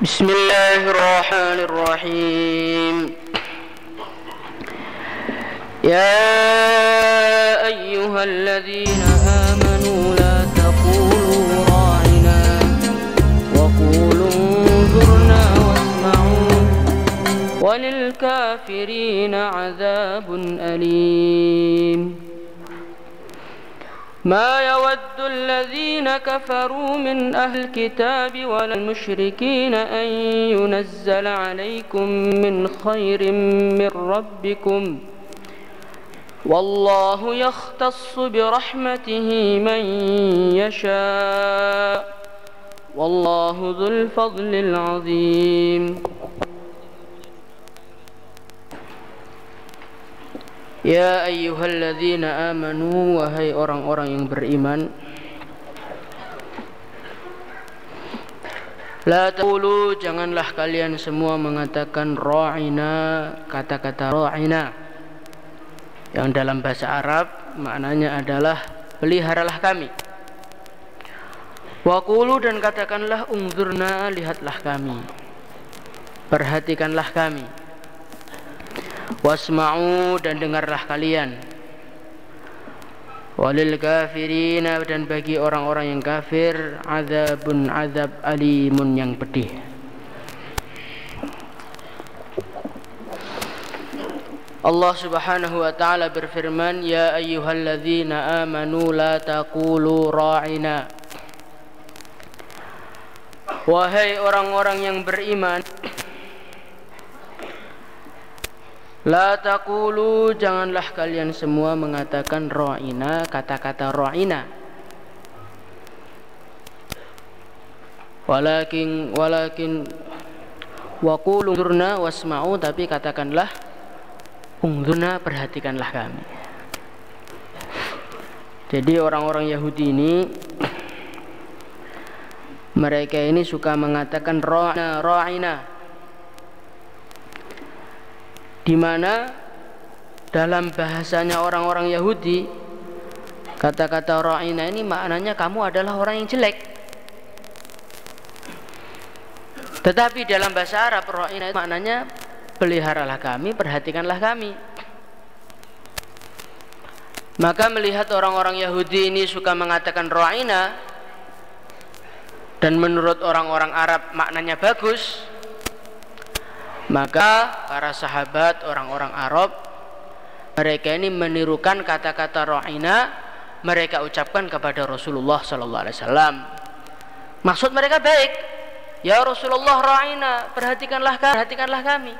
بسم الله الرحمن الرحيم يا أيها الذين آمنوا لا تقولوا راعنا وقولوا انظرنا واسمعوا وللكافرين عذاب أليم ما يود الذين كفروا من أهل الكتاب ولا المشركين أن ينزل عليكم من خير من ربكم والله يختص برحمته من يشاء والله ذو الفضل العظيم Ya ayyuhalladzina amanu, wahai orang-orang yang beriman, la taqulu, janganlah kalian semua mengatakan ra'ina, kata-kata ra'ina yang dalam bahasa Arab maknanya adalah peliharalah kami. Wa qulu, dan katakanlah unzurna, lihatlah kami, perhatikanlah kami. Wasma'u, dan dengarlah kalian. Walil kafirina, dan bagi orang-orang yang kafir, azabun, azab alimun, yang pedih. Allah subhanahu wa ta'ala berfirman, ya ayyuhalladzina amanu la taqulu ra'ina. Wahai orang-orang yang beriman, la taqulu, janganlah kalian semua mengatakan ra'ina, kata-kata ra'ina. Walakin wa qulu unzurna wasma'u, tapi katakanlah unzurna, perhatikanlah kami. Jadi orang-orang Yahudi ini, mereka ini suka mengatakan ra'ina, ra'ina, di mana dalam bahasanya orang-orang Yahudi kata-kata ra'ina ini maknanya kamu adalah orang yang jelek. Tetapi dalam bahasa Arab ra'ina itu maknanya peliharalah kami, perhatikanlah kami. Maka melihat orang-orang Yahudi ini suka mengatakan ra'ina dan menurut orang-orang Arab maknanya bagus, maka para sahabat orang-orang Arab, mereka ini menirukan kata-kata ra'ina, mereka ucapkan kepada Rasulullah sallallahu alaihi wasallam. Maksud mereka baik, ya Rasulullah ra'ina, perhatikanlah kami.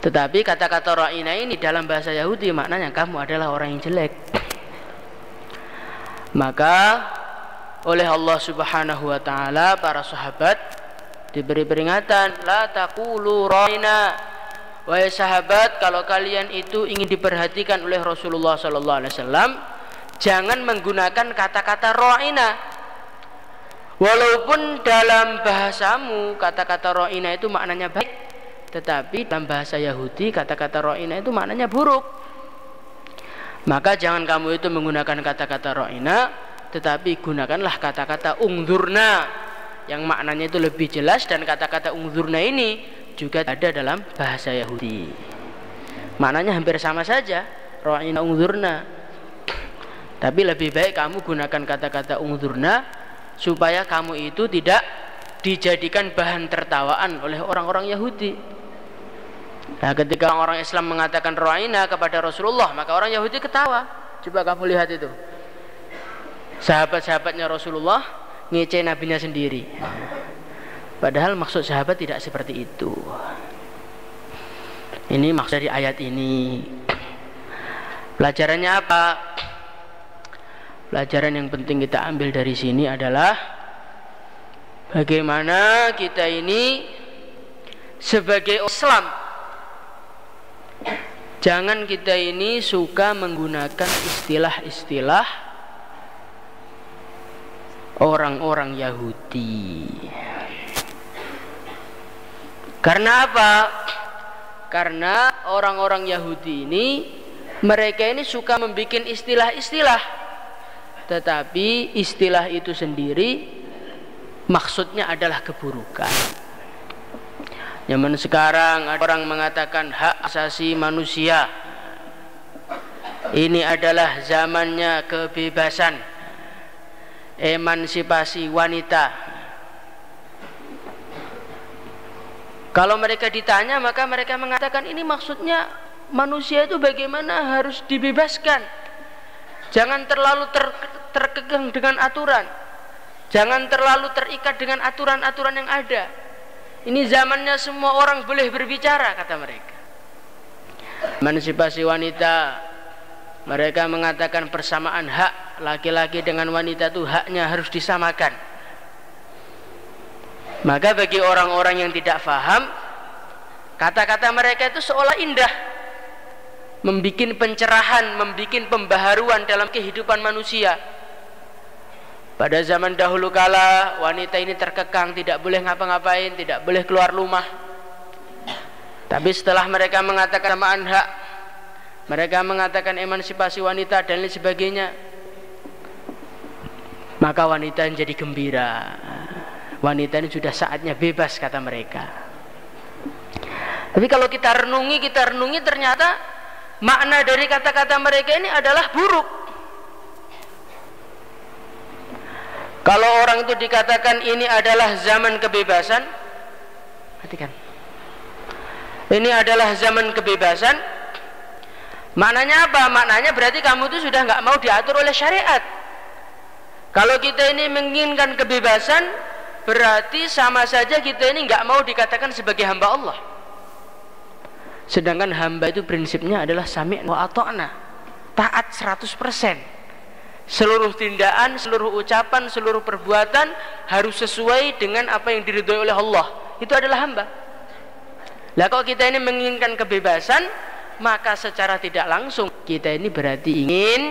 Tetapi kata-kata ra'ina ini dalam bahasa Yahudi maknanya kamu adalah orang yang jelek. Maka oleh Allah subhanahu wa ta'ala para sahabat diberi peringatan, la taqulu ra'ina. Wahai sahabat, kalau kalian itu ingin diperhatikan oleh Rasulullah sallallahu alaihi wasallam, jangan menggunakan kata-kata ra'ina. Walaupun dalam bahasamu kata-kata ra'ina itu maknanya baik, tetapi dalam bahasa Yahudi kata-kata ra'ina itu maknanya buruk. Maka jangan kamu itu menggunakan kata-kata ra'ina, tetapi gunakanlah kata-kata unzurna yang maknanya itu lebih jelas, dan kata-kata unzurna ini juga ada dalam bahasa Yahudi. Maknanya hampir sama saja, ra'ina unzurna. Tapi lebih baik kamu gunakan kata-kata unzurna supaya kamu itu tidak dijadikan bahan tertawaan oleh orang-orang Yahudi. Nah, ketika orang Islam mengatakan ra'ina kepada Rasulullah, maka orang Yahudi ketawa. Coba kamu lihat itu, sahabat-sahabatnya Rasulullah ngece nabinya sendiri, padahal maksud sahabat tidak seperti itu. Ini maksud dari ayat ini. Pelajarannya apa? Pelajaran yang penting kita ambil dari sini adalah bagaimana kita ini sebagai Islam, jangan kita ini suka menggunakan istilah-istilah orang-orang Yahudi. Karena apa? Karena orang-orang Yahudi ini, mereka ini suka membuat istilah-istilah, tetapi istilah itu sendiri maksudnya adalah keburukan. Zaman sekarang ada orang mengatakan hak asasi manusia, ini adalah zamannya kebebasan, emansipasi wanita. Kalau mereka ditanya, maka mereka mengatakan ini maksudnya manusia itu bagaimana harus dibebaskan. Jangan terlalu terkekang dengan aturan, jangan terlalu terikat dengan aturan-aturan yang ada. Ini zamannya semua orang boleh berbicara, kata mereka. Emansipasi wanita, mereka mengatakan persamaan hak laki-laki dengan wanita itu haknya harus disamakan. Maka bagi orang-orang yang tidak faham, kata-kata mereka itu seolah indah, membikin pencerahan, membikin pembaharuan dalam kehidupan manusia. Pada zaman dahulu kala, wanita ini terkekang, tidak boleh ngapa-ngapain, tidak boleh keluar rumah. Tapi setelah mereka mengatakan samaan hak, mereka mengatakan emansipasi wanita dan lain sebagainya, maka wanita menjadi gembira. Wanita ini sudah saatnya bebas, kata mereka. Tapi kalau kita renungi ternyata makna dari kata-kata mereka ini adalah buruk. Kalau orang itu dikatakan ini adalah zaman kebebasan, perhatikan, ini adalah zaman kebebasan, maknanya apa? Maknanya berarti kamu itu sudah nggak mau diatur oleh syariat. Kalau kita ini menginginkan kebebasan, berarti sama saja kita ini nggak mau dikatakan sebagai hamba Allah. Sedangkan hamba itu prinsipnya adalah sami' wa ata'na, taat 100%. Seluruh tindakan, seluruh ucapan, seluruh perbuatan harus sesuai dengan apa yang diridhoi oleh Allah. Itu adalah hamba. Lah kalau kita ini menginginkan kebebasan, maka secara tidak langsung kita ini berarti ingin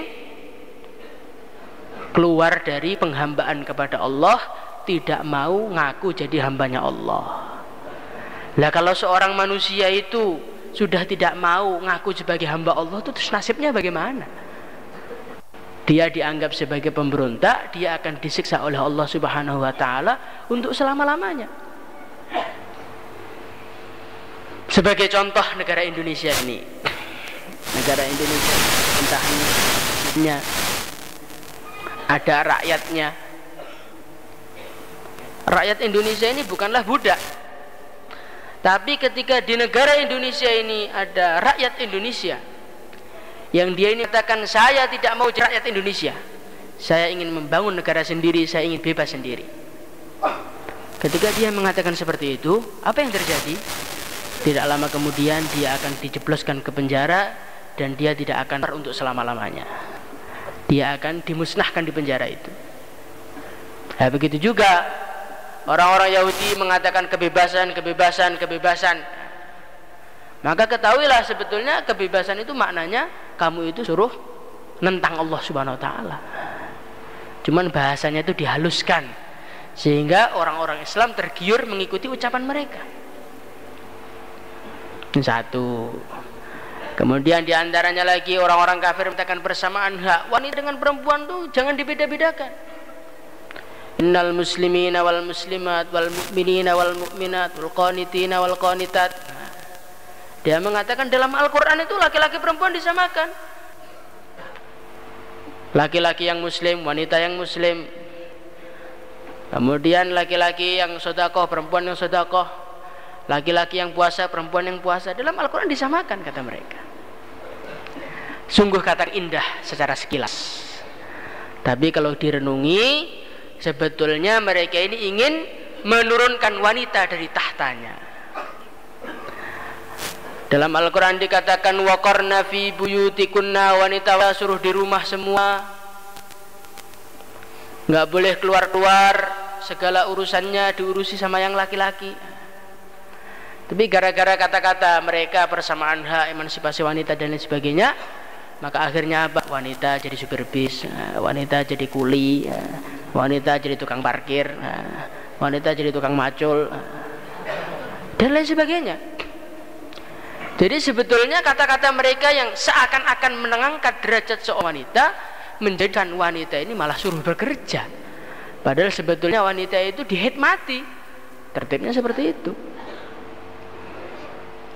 keluar dari penghambaan kepada Allah, tidak mau ngaku jadi hambanya Allah. Lah kalau seorang manusia itu sudah tidak mau ngaku sebagai hamba Allah, itu terus nasibnya bagaimana? Dia dianggap sebagai pemberontak, dia akan disiksa oleh Allah Subhanahu wa taala untuk selama-lamanya. Sebagai contoh negara Indonesia ini. Negara Indonesia pemerintahannya ada rakyatnya. Rakyat Indonesia ini bukanlah budak. Tapi ketika di negara Indonesia ini ada rakyat Indonesia yang dia ini katakan, saya tidak mau jadi rakyat Indonesia, saya ingin membangun negara sendiri, saya ingin bebas sendiri. Ketika dia mengatakan seperti itu, apa yang terjadi? Tidak lama kemudian dia akan dijebloskan ke penjara, dan dia tidak akan untuk selama-lamanya. Dia akan dimusnahkan di penjara itu. Nah, begitu juga orang-orang Yahudi mengatakan kebebasan, kebebasan, kebebasan. Maka ketahuilah sebetulnya kebebasan itu maknanya kamu itu suruh nentang Allah Subhanahu wa taala. Cuman bahasanya itu dihaluskan sehingga orang-orang Islam tergiur mengikuti ucapan mereka. Satu. Kemudian diantaranya lagi orang-orang kafir mengatakan persamaan hak wanita dengan perempuan tuh jangan dibeda-bedakan. Innal muslimina wal muslimat wal mu'minina wal mu'minat wal qanitina wal qanitat. Dia mengatakan dalam Al-Quran itu laki-laki perempuan disamakan. Laki-laki yang muslim, wanita yang muslim. Kemudian laki-laki yang sedekah, perempuan yang sedekah. Laki-laki yang puasa, perempuan yang puasa. Dalam Al-Quran disamakan, kata mereka. Sungguh kata indah secara sekilas. Tapi kalau direnungi, sebetulnya mereka ini ingin menurunkan wanita dari tahtanya. Dalam Al-Quran dikatakan waqarna fi buyutikunna, wanita suruh di rumah semua, nggak boleh keluar-keluar, segala urusannya diurusi sama yang laki-laki. Tapi gara-gara kata-kata mereka persamaan hak, emansipasi wanita dan lain sebagainya, maka akhirnya apa? Wanita jadi supir bis, wanita jadi kuli, wanita jadi tukang parkir, wanita jadi tukang macul, dan lain sebagainya. Jadi sebetulnya kata-kata mereka yang seakan-akan menengangkan derajat seorang wanita, menjadikan wanita ini malah suruh bekerja, Padahal sebetulnya wanita itu dihikmati, tertibnya seperti itu.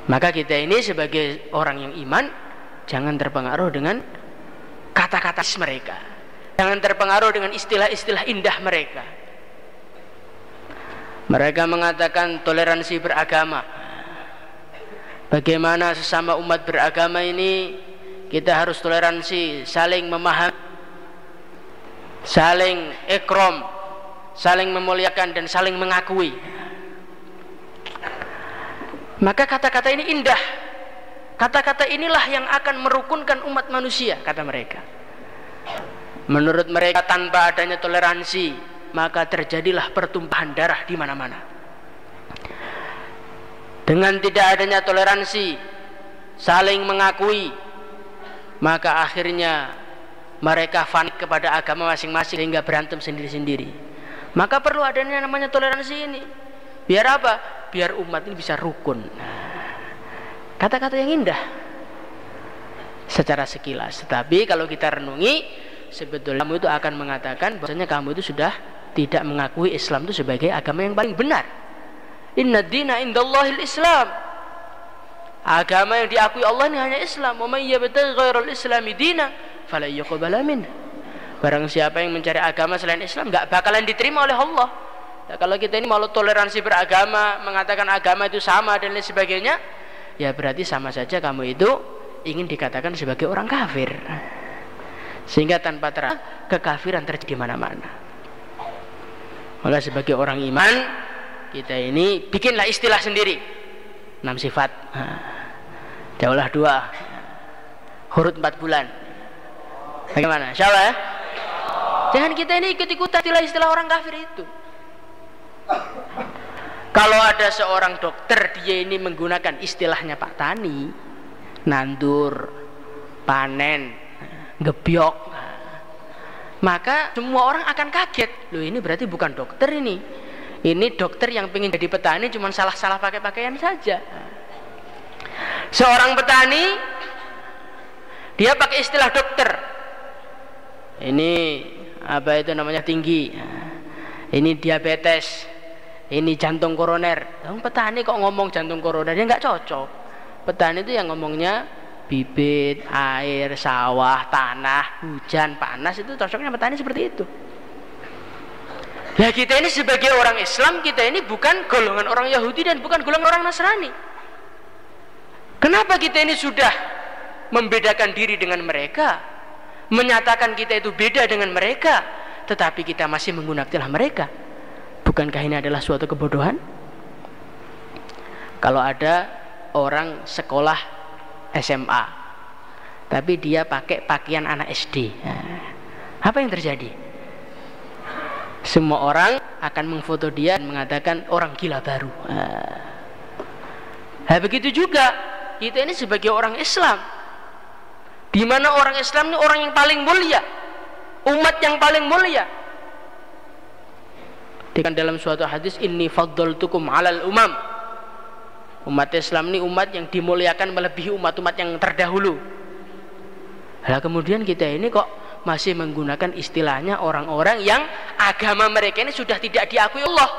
Maka kita ini sebagai orang yang iman, jangan terpengaruh dengan kata-kata mereka, jangan terpengaruh dengan istilah-istilah indah mereka. Mereka mengatakan toleransi beragama. Bagaimana sesama umat beragama ini kita harus toleransi, saling memahami, saling ikram, saling memuliakan dan saling mengakui. Maka kata-kata ini indah. Kata-kata inilah yang akan merukunkan umat manusia, kata mereka. Menurut mereka, tanpa adanya toleransi, maka terjadilah pertumpahan darah di mana-mana. Dengan tidak adanya toleransi, saling mengakui, maka akhirnya mereka fanatik kepada agama masing-masing sehingga berantem sendiri-sendiri. Maka perlu adanya namanya toleransi ini. Biar apa? Biar umat ini bisa rukun. Kata-kata yang indah secara sekilas, tetapi kalau kita renungi, sebetulnya kamu itu akan mengatakan bahwasanya kamu itu sudah tidak mengakui Islam itu sebagai agama yang paling benar. Inna dina indallahil Islam. Agama yang diakui Allah ini hanya Islam. Wa may yabtaghi ghairal islami dina fala yuqbala minhu. Barang siapa yang mencari agama selain Islam, enggak bakalan diterima oleh Allah. Nah, kalau kita ini mau toleransi beragama, mengatakan agama itu sama dan lain sebagainya, ya berarti sama saja kamu itu ingin dikatakan sebagai orang kafir. Sehingga tanpa terang kekafiran terjadi di mana-mana. Maka sebagai orang iman, kita ini bikinlah istilah sendiri. 6 sifat. Jauhlah 2. Hurut 4 bulan. Bagaimana? Insyaallah ya? Jangan kita ini ikut-ikutan istilah-istilah orang kafir itu. Kalau ada seorang dokter, dia ini menggunakan istilahnya Pak Tani, nandur, panen, gebyok, maka semua orang akan kaget. Loh, ini berarti bukan dokter ini. Ini dokter yang pengen jadi petani, cuma salah-salah pakai pakaian saja. Seorang petani, dia pakai istilah dokter. Ini apa itu namanya, tinggi. Ini diabetes. Ini jantung koroner. Petani kok ngomong jantung koroner? Dia nggak cocok. Petani itu yang ngomongnya bibit, air, sawah, tanah, hujan, panas, itu cocoknya petani seperti itu. Nah, kita ini sebagai orang Islam, kita ini bukan golongan orang Yahudi dan bukan golongan orang Nasrani. Kenapa kita ini sudah membedakan diri dengan mereka, menyatakan kita itu beda dengan mereka, tetapi kita masih menggunakan istilah mereka? Bukankah ini adalah suatu kebodohan? Kalau ada orang sekolah SMA, tapi dia pakai pakaian anak SD, apa yang terjadi? Semua orang akan mengfoto dia dan mengatakan orang gila baru. Nah, begitu juga kita ini sebagai orang Islam, di mana orang Islam ini orang yang paling mulia, umat yang paling mulia. Dalam suatu hadis, inni faddaltukum alal umam. Umat Islam ini umat yang dimuliakan melebihi umat-umat yang terdahulu. Nah, kemudian kita ini kok masih menggunakan istilahnya orang-orang yang agama mereka ini sudah tidak diakui Allah,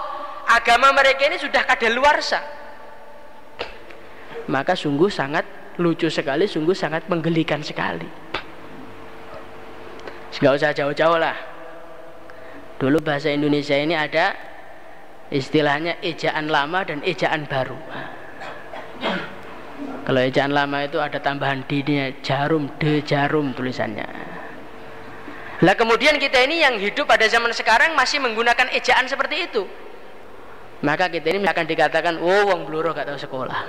agama mereka ini sudah kadaluarsa. Maka sungguh sangat lucu sekali, sungguh sangat menggelikan sekali. Nggak usah jauh-jauh lah. Dulu bahasa Indonesia ini ada istilahnya ejaan lama dan ejaan baru. Kalau ejaan lama itu ada tambahan d-nya, jarum, de jarum tulisannya. Lah kemudian kita ini yang hidup pada zaman sekarang masih menggunakan ejaan seperti itu. Maka kita ini akan dikatakan, oh wong bluro gak tahu sekolah.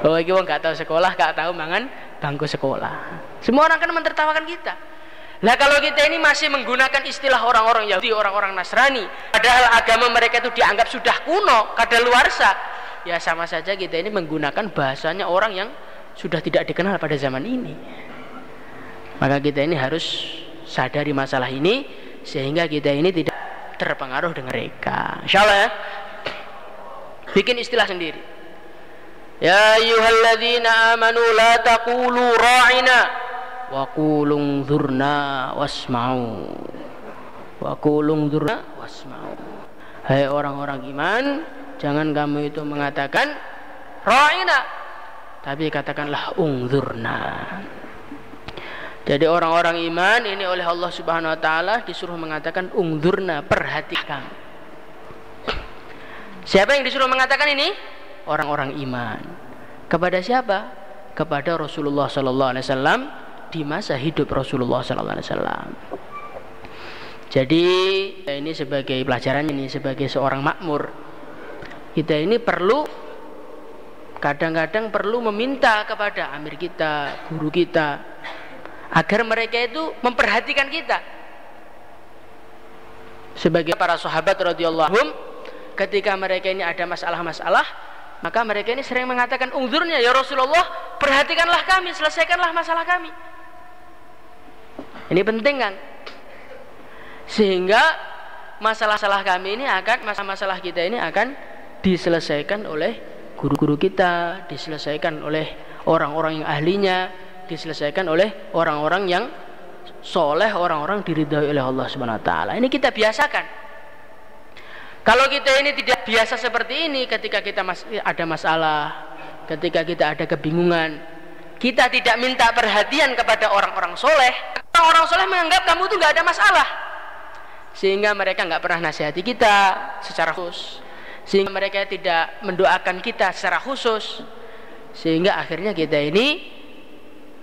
Oh iki wong gak tahu sekolah, gak tahu mangan bangku sekolah. Semua orang kan mentertawakan kita. Nah, kalau kita ini masih menggunakan istilah orang-orang Yahudi, orang-orang Nasrani, padahal agama mereka itu dianggap sudah kuno, kadaluarsa, ya sama saja kita ini menggunakan bahasanya orang yang sudah tidak dikenal pada zaman ini. Maka kita ini harus sadari masalah ini sehingga kita ini tidak terpengaruh dengan mereka. Insyaallah ya. Bikin istilah sendiri. Ya ayyuhalladzina amanu la taqulu ra'ina wa qulu unzurna wasma'u. Wa qulu unzurna wasma'u. Hai orang-orang iman, jangan kamu itu mengatakan ra'ina, tapi katakanlah unzurna. Jadi orang-orang iman ini oleh Allah Subhanahu wa taala disuruh mengatakan unzurna, perhatikan. Siapa yang disuruh mengatakan ini? Orang-orang iman. Kepada siapa? Kepada Rasulullah sallallahu alaihi wasallam di masa hidup Rasulullah sallallahu alaihi wasallam. Jadi ini sebagai pelajaran, ini sebagai seorang makmur, kita ini perlu kadang-kadang perlu meminta kepada amir kita, guru kita, agar mereka itu memperhatikan kita. Sebagai para sahabat radhiyallahu anhum, ketika mereka ini ada masalah-masalah, maka mereka ini sering mengatakan unzurnya ya Rasulullah, perhatikanlah kami, selesaikanlah masalah kami. Ini penting kan? Sehingga masalah-masalah kami ini akan, masalah-masalah kita ini akan diselesaikan oleh guru-guru kita, diselesaikan oleh orang-orang yang ahlinya, diselesaikan oleh orang-orang yang soleh, orang-orang diridhai oleh Allah Subhanahu wa taala. Ini kita biasakan. Kalau kita ini tidak biasa seperti ini, ketika kita ada masalah, ketika kita ada kebingungan, kita tidak minta perhatian kepada orang-orang soleh, orang-orang soleh menganggap kamu itu nggak ada masalah, sehingga mereka nggak pernah nasihati kita secara khusus, sehingga mereka tidak mendoakan kita secara khusus, sehingga akhirnya kita ini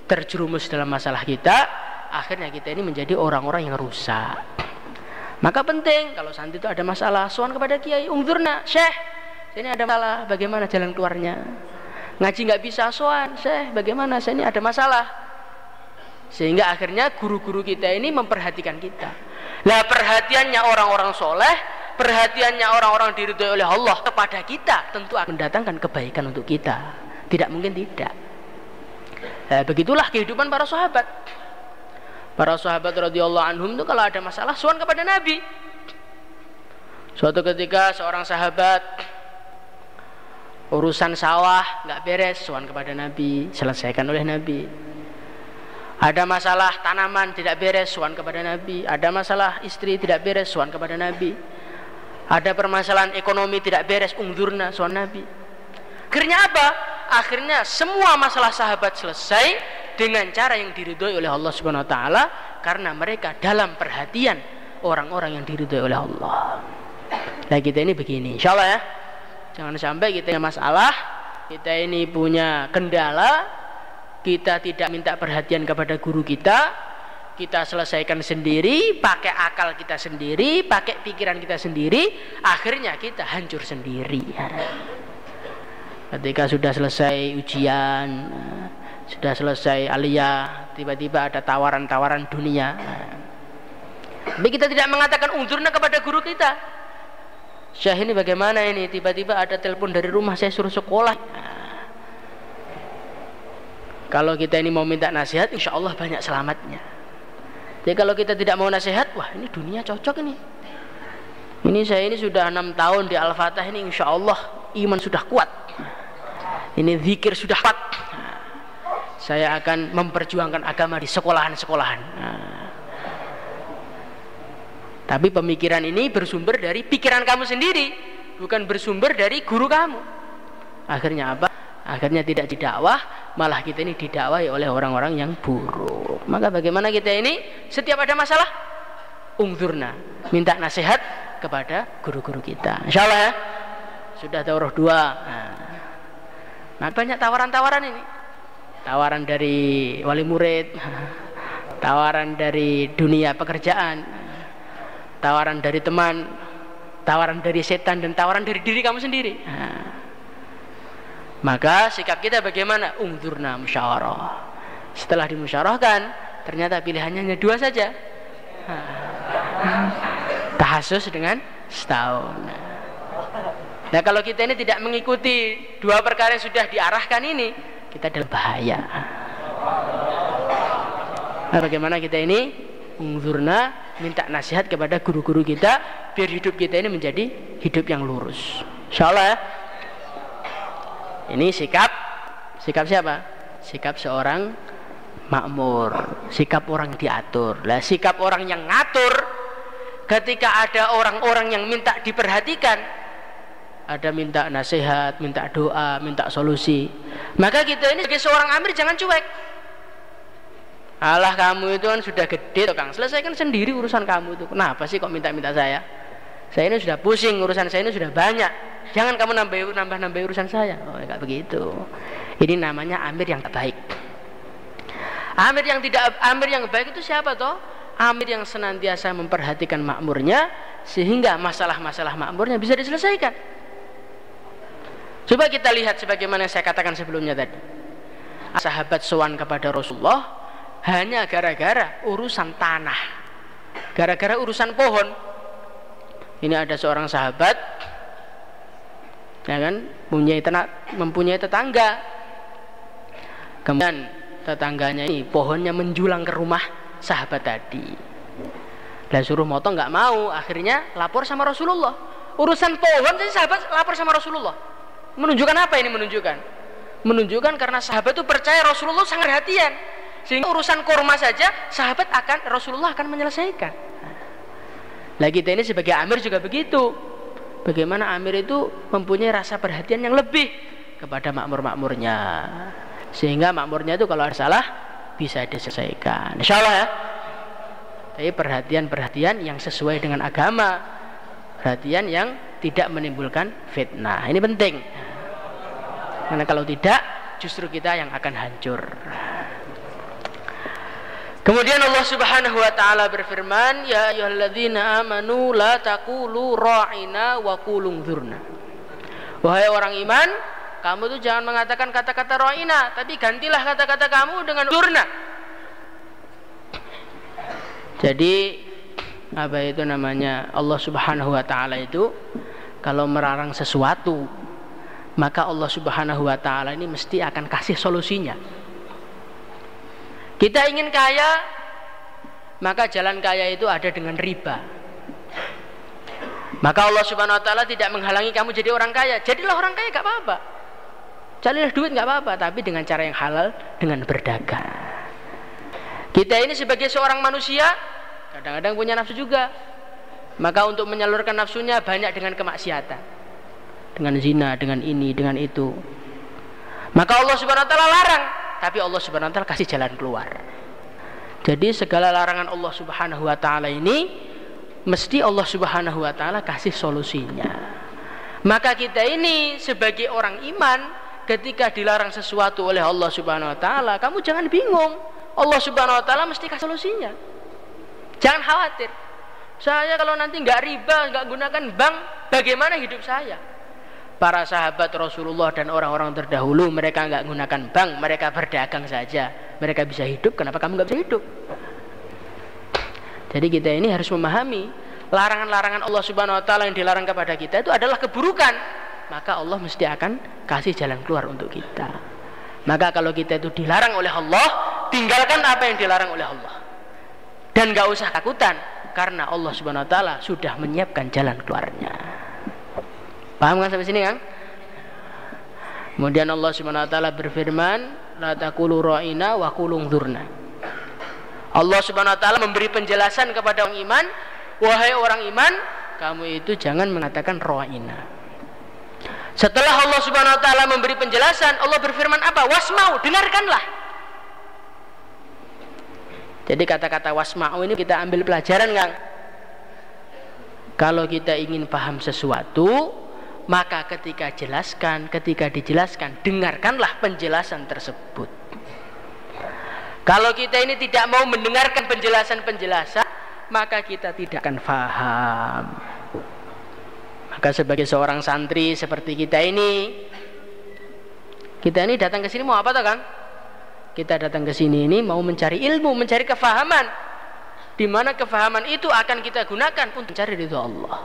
terjerumus dalam masalah kita, akhirnya kita ini menjadi orang-orang yang rusak. Maka penting kalau santri itu ada masalah, sowan kepada kiai, unzurna, syekh, ini ada masalah, bagaimana jalan keluarnya? Ngaji nggak bisa, sowan, syekh, bagaimana? Saya ini ada masalah. Sehingga akhirnya guru-guru kita ini memperhatikan kita. Nah, perhatiannya orang-orang soleh, perhatiannya orang-orang diridhoi oleh Allah kepada kita tentu akan mendatangkan kebaikan untuk kita. Tidak mungkin tidak. Nah, begitulah kehidupan para sahabat. Para sahabat radhiyallahu anhum itu kalau ada masalah sowan kepada Nabi. Suatu ketika seorang sahabat urusan sawah nggak beres, sowan kepada Nabi, selesaikan oleh Nabi. Ada masalah tanaman tidak beres, sowan kepada Nabi. Ada masalah istri tidak beres, sowan kepada Nabi. Ada permasalahan ekonomi tidak beres, unzurna, sowan Nabi. Akhirnya apa? Akhirnya semua masalah sahabat selesai dengan cara yang diridhoi oleh Allah Subhanahu wa taala, karena mereka dalam perhatian orang-orang yang diridhoi oleh Allah. Nah, kita ini begini, insyaallah ya. Jangan sampai kita punya masalah, kita ini punya kendala, kita tidak minta perhatian kepada guru kita, kita selesaikan sendiri, pakai akal kita sendiri, pakai pikiran kita sendiri, akhirnya kita hancur sendiri. Ketika sudah selesai ujian, sudah selesai aliyah, tiba-tiba ada tawaran-tawaran dunia, tapi kita tidak mengatakan unzurna kepada guru kita. Syekh ini bagaimana ini? Tiba-tiba ada telepon dari rumah, saya suruh sekolah. Kalau kita ini mau minta nasihat, insya Allah banyak selamatnya. Jadi kalau kita tidak mau nasihat, wah ini dunia cocok ini. Ini saya ini sudah 6 tahun di Al-Fatah ini, insya Allah iman sudah kuat. Ini zikir sudah kuat. Saya akan memperjuangkan agama di sekolahan-sekolahan. Tapi pemikiran ini bersumber dari pikiran kamu sendiri, bukan bersumber dari guru kamu. Akhirnya apa? Akhirnya tidak didakwah, malah kita ini didakwahi oleh orang-orang yang buruk. Maka bagaimana kita ini setiap ada masalah, unzurna, minta nasihat kepada guru-guru kita. Insyaallah ya. Sudah daurah 2. Nah, banyak tawaran-tawaran ini. Tawaran dari wali murid, tawaran dari dunia pekerjaan, tawaran dari teman, tawaran dari setan, dan tawaran dari diri kamu sendiri. Maka sikap kita bagaimana? Unzurna, musyawarah. Setelah dimusyawarahkan, ternyata pilihannya hanya 2 saja. Tahasus dengan setahun. Nah, kalau kita ini tidak mengikuti 2 perkara yang sudah diarahkan ini, kita dalam bahaya. Nah, bagaimana kita ini? Unzurna, minta nasihat kepada guru-guru kita, biar hidup kita ini menjadi hidup yang lurus. Insyaallah ya. Ini sikap siapa? Sikap seorang makmur, sikap orang yang diatur. Lah, sikap orang yang ngatur, ketika ada orang-orang yang minta diperhatikan, ada minta nasihat, minta doa, minta solusi, maka kita ini sebagai seorang amir jangan cuek. Alah, kamu itu kan sudah gede toh Kang, selesaikan sendiri urusan kamu itu. Kenapa sih kok minta-minta saya? Saya ini sudah pusing, urusan saya ini sudah banyak. Jangan kamu nambah urusan saya. Oh, enggak begitu. Ini namanya amir yang tak baik. Amir yang baik itu siapa toh? Amir yang senantiasa memperhatikan makmurnya sehingga masalah-masalah makmurnya bisa diselesaikan. Coba kita lihat sebagaimana saya katakan sebelumnya tadi. Sahabat sowan kepada Rasulullah hanya gara-gara urusan tanah, gara-gara urusan pohon. Ini ada seorang sahabat, ya kan, mempunyai tetangga. Kemudian tetangganya ini pohonnya menjulang ke rumah sahabat tadi. Lah suruh motong nggak mau, akhirnya lapor sama Rasulullah. Urusan pohon sih sahabat lapor sama Rasulullah. Menunjukkan apa ini? Menunjukkan karena sahabat itu percaya Rasulullah sangat perhatian, sehingga urusan kurma saja Rasulullah akan menyelesaikan. Lah kita ini sebagai amir juga begitu. Bagaimana amir itu mempunyai rasa perhatian yang lebih kepada makmur-makmurnya, sehingga makmurnya itu kalau ada salah bisa diselesaikan, insya Allah ya. Tapi perhatian yang sesuai dengan agama, perhatian yang tidak menimbulkan fitnah, ini penting. Karena kalau tidak, justru kita yang akan hancur. Kemudian Allah Subhanahu wa taala berfirman, ya ayyuhalladzina amanu la taqulu ra'ina wa qulu dzurna. Wahai orang iman, kamu tuh jangan mengatakan kata-kata ra'ina, tapi gantilah kata-kata kamu dengan dzurna. Jadi apa itu namanya? Allah Subhanahu wa taala itu kalau melarang sesuatu, maka Allah Subhanahu wa taala ini mesti akan kasih solusinya. Kita ingin kaya, maka jalan kaya itu ada dengan riba. Maka Allah Subhanahu wa taala tidak menghalangi kamu jadi orang kaya. Jadilah orang kaya, gak apa-apa. Carilah duit gak apa-apa, tapi dengan cara yang halal, dengan berdagang. Kita ini sebagai seorang manusia kadang-kadang punya nafsu juga. Maka untuk menyalurkan nafsunya banyak dengan kemaksiatan, dengan zina, dengan ini, dengan itu. Maka Allah Subhanahu wa taala larang, tapi Allah Subhanahu wa taala kasih jalan keluar. Jadi segala larangan Allah Subhanahu wa taala ini mesti Allah Subhanahu wa taala kasih solusinya. Maka kita ini sebagai orang iman, ketika dilarang sesuatu oleh Allah Subhanahu wa taala, kamu jangan bingung. Allah Subhanahu wa taala mesti kasih solusinya. Jangan khawatir. Saya kalau nanti nggak riba, nggak gunakan bank, bagaimana hidup saya? Para sahabat Rasulullah dan orang-orang terdahulu, mereka nggak gunakan bank, mereka berdagang saja, mereka bisa hidup. Kenapa kamu nggak bisa hidup? Jadi kita ini harus memahami larangan-larangan Allah Subhanahu wa taala yang dilarang kepada kita itu adalah keburukan. Maka Allah mesti akan kasih jalan keluar untuk kita. Maka kalau kita itu dilarang oleh Allah, tinggalkan apa yang dilarang oleh Allah. Dan nggak usah takutan, karena Allah Subhanahu wa taala sudah menyiapkan jalan keluarnya. Paham kan sampai sini kan? Kemudian Allah Subhanahu wa taala berfirman, la taqulu ra'ina wa qulu dzurna. Allah Subhanahu wa taala memberi penjelasan kepada orang iman, wahai orang iman, kamu itu jangan mengatakan ra'ina. Setelah Allah Subhanahu wa taala memberi penjelasan, Allah berfirman apa? Wasma'u, dengarkanlah. Jadi kata-kata wasma'u ini kita ambil pelajaran, Kang. Kalau kita ingin paham sesuatu, maka ketika dijelaskan, dengarkanlah penjelasan tersebut. Kalau kita ini tidak mau mendengarkan penjelasan-penjelasan, maka kita tidak akan paham. Maka sebagai seorang santri seperti kita ini datang ke sini mau apa toh, Kang? Kita datang ke sini ini mau mencari ilmu, mencari kefahaman, di mana kefahaman itu akan kita gunakan untuk mencari ridho Allah.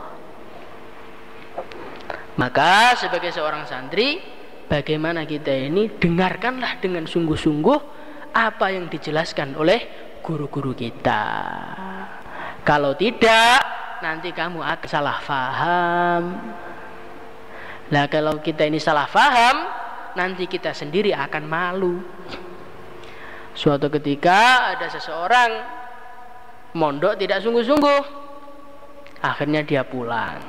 Maka sebagai seorang santri, bagaimana kita ini dengarkanlah dengan sungguh-sungguh apa yang dijelaskan oleh guru-guru kita. Kalau tidak, nanti kamu akan salah faham. Nah, kalau kita ini salah faham, nanti kita sendiri akan malu. Suatu ketika ada seseorang mondok tidak sungguh-sungguh, Akhirnya dia pulang.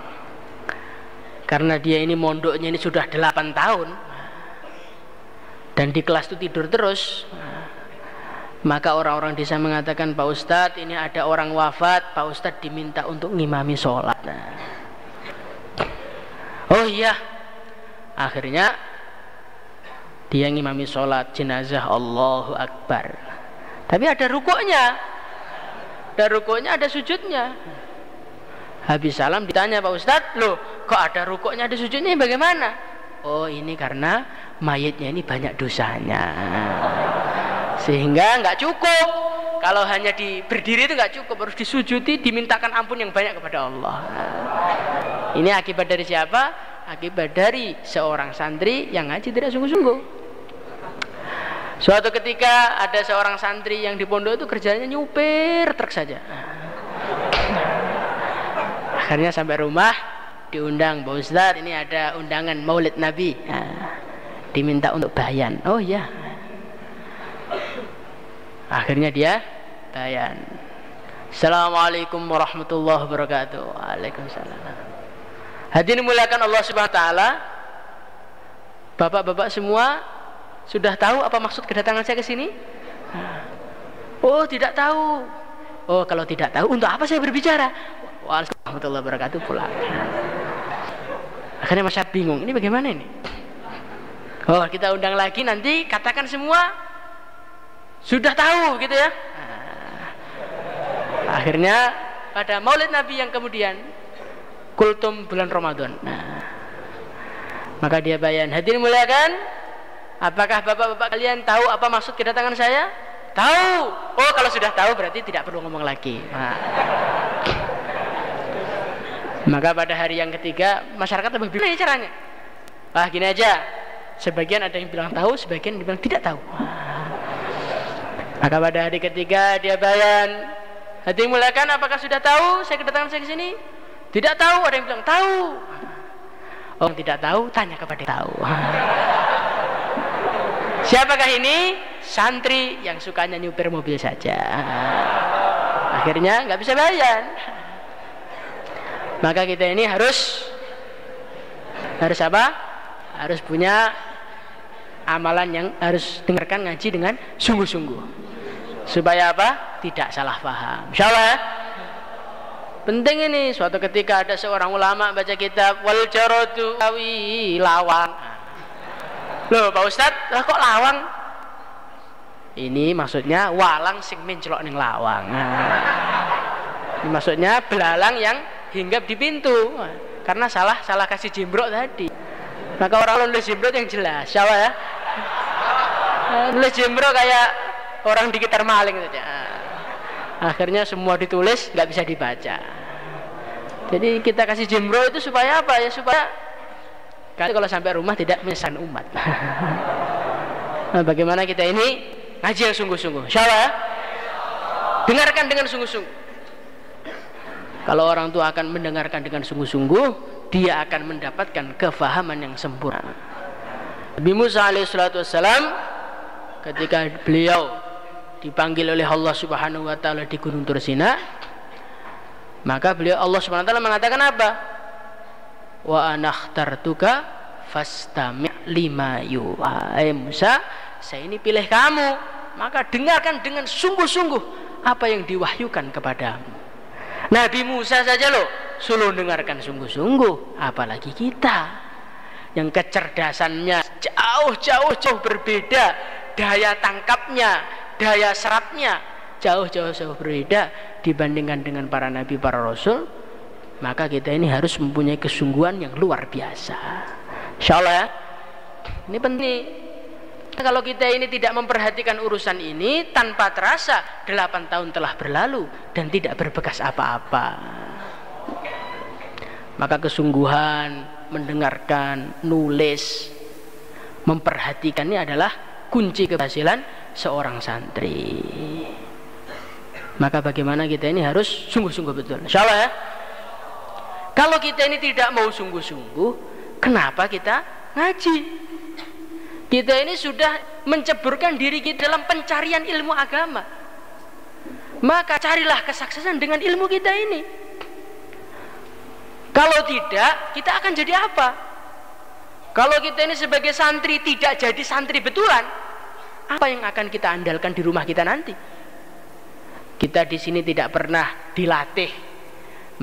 Karena dia ini mondoknya ini sudah 8 tahun. Dan di kelas itu tidur terus. Maka orang-orang desa mengatakan, Pak Ustadz, ini ada orang wafat, Pak Ustadz diminta untuk ngimami sholat. Oh iya. Akhirnya dia ngimami sholat jenazah, Allahu Akbar. Tapi ada rukuknya. Ada rukuknya, ada sujudnya. Habis salam ditanya, Pak Ustadz, loh kok ada rukuknya, ada sujudnya, bagaimana? Oh ini karena mayitnya ini banyak dosanya. Sehingga nggak cukup. Kalau hanya berdiri itu nggak cukup, harus disujudi, dimintakan ampun yang banyak kepada Allah. Ini akibat dari siapa? Akibat dari seorang santri yang ngaji tidak sungguh-sungguh. Suatu ketika ada seorang santri yang di pondok itu kerjanya nyupir truk saja. Akhirnya sampai rumah diundang, Pak Ustadz, ini ada undangan Maulid Nabi. Diminta untuk bayan. Oh iya. Akhirnya dia bayan. Assalamualaikum warahmatullahi wabarakatuh. Waalaikumsalam. Hadirin muliakan Allah Subhanahu wa taala. Bapak-bapak semua sudah tahu apa maksud kedatangan saya ke sini? Oh, tidak tahu. Oh, kalau tidak tahu, untuk apa saya berbicara? Waalaikumsalam warahmatullahi wabarakatuh, pulang. Akhirnya masyarakat bingung, ini bagaimana ini? Oh, kita undang lagi, nanti katakan semua sudah tahu gitu ya. Akhirnya pada Maulid Nabi yang kemudian kultum bulan Ramadan. Maka dia bayan. Hadirin muliakan, apakah bapak-bapak kalian tahu apa maksud kedatangan saya? Tahu. Oh, kalau sudah tahu berarti tidak perlu ngomong lagi. Maka pada hari yang ketiga masyarakat lebih bingung caranya. Wah, gini aja. Sebagian ada yang bilang tahu, sebagian yang bilang tidak tahu. Maka pada hari ketiga dia bayan. Hadirin muliakan, apakah sudah tahu saya kedatangan saya ke sini? Tidak tahu. Ada yang bilang tahu. Oh, tidak tahu, tanya kepada yang tahu. Siapakah ini? Santri yang sukanya nyupir mobil saja. Akhirnya nggak bisa bayan. Maka kita ini harus apa? Harus punya amalan yang harus dengarkan ngaji dengan sungguh-sungguh. Supaya apa? Tidak salah paham. Insyaallah. Penting ini. Suatu ketika ada seorang ulama baca kitab wal jaradu awi lawang. Loh, Pak Ustadz, lah kok lawang? Ini maksudnya walang sing menclok ning lawang. Ini maksudnya belalang yang hinggap di pintu. Karena salah kasih jimbrok tadi. Maka orang nulis jimbrok yang jelas. Insyaallah ya. Nulis jimbrok kayak orang digitar maling saja. Akhirnya semua ditulis, nggak bisa dibaca. Jadi kita kasih jimro itu supaya apa ya? Supaya kalau sampai rumah tidak menyesatkan umat. Nah, bagaimana kita ini ngaji yang sungguh-sungguh? Insyaallah dengarkan dengan sungguh-sungguh. Kalau orang tua akan mendengarkan dengan sungguh-sungguh, dia akan mendapatkan kefahaman yang sempurna. Nabi Musa alaihissalatu wassalam ketika beliau dipanggil oleh Allah Subhanahu wa taala di Gunung Tursina, maka beliau Allah Subhanahu wa taala mengatakan apa? Wa anakhtartuka fastami' lima yuha. Musa, saya ini pilih kamu, maka dengarkan dengan sungguh-sungguh apa yang diwahyukan kepadamu. Nabi Musa saja loh suruh dengarkan sungguh-sungguh, apalagi kita yang kecerdasannya jauh berbeda, daya tangkapnya, daya serapnya jauh berbeda dibandingkan dengan para nabi, para rasul. Maka kita ini harus mempunyai kesungguhan yang luar biasa. Insyaallah ya. Ini penting. Kalau kita ini tidak memperhatikan urusan ini, tanpa terasa 8 tahun telah berlalu dan tidak berbekas apa-apa. Maka kesungguhan mendengarkan, nulis, memperhatikan ini adalah kunci keberhasilan seorang santri. Maka bagaimana kita ini harus sungguh-sungguh betul. Insyaallah ya. Kalau kita ini tidak mau sungguh-sungguh, kenapa kita ngaji? Kita ini sudah menceburkan diri kita dalam pencarian ilmu agama. Maka carilah kesuksesan dengan ilmu kita ini. Kalau tidak, kita akan jadi apa? Kalau kita ini sebagai santri tidak jadi santri betulan, apa yang akan kita andalkan di rumah kita nanti? Kita di sini tidak pernah dilatih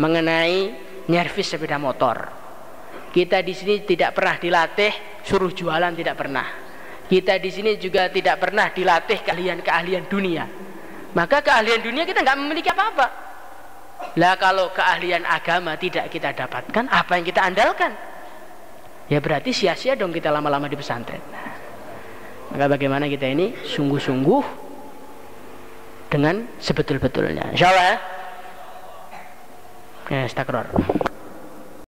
mengenai nyervis sepeda motor. Kita di sini tidak pernah dilatih suruh jualan, tidak pernah. Kita di sini juga tidak pernah dilatih keahlian-keahlian dunia. Maka keahlian dunia kita nggak memiliki apa-apa. Lah kalau keahlian agama tidak kita dapatkan, apa yang kita andalkan? Ya berarti sia-sia dong kita lama-lama di pesantren. Maka bagaimana kita ini sungguh-sungguh dengan sebetul-betulnya. Insyaallah ya. Ya, takror.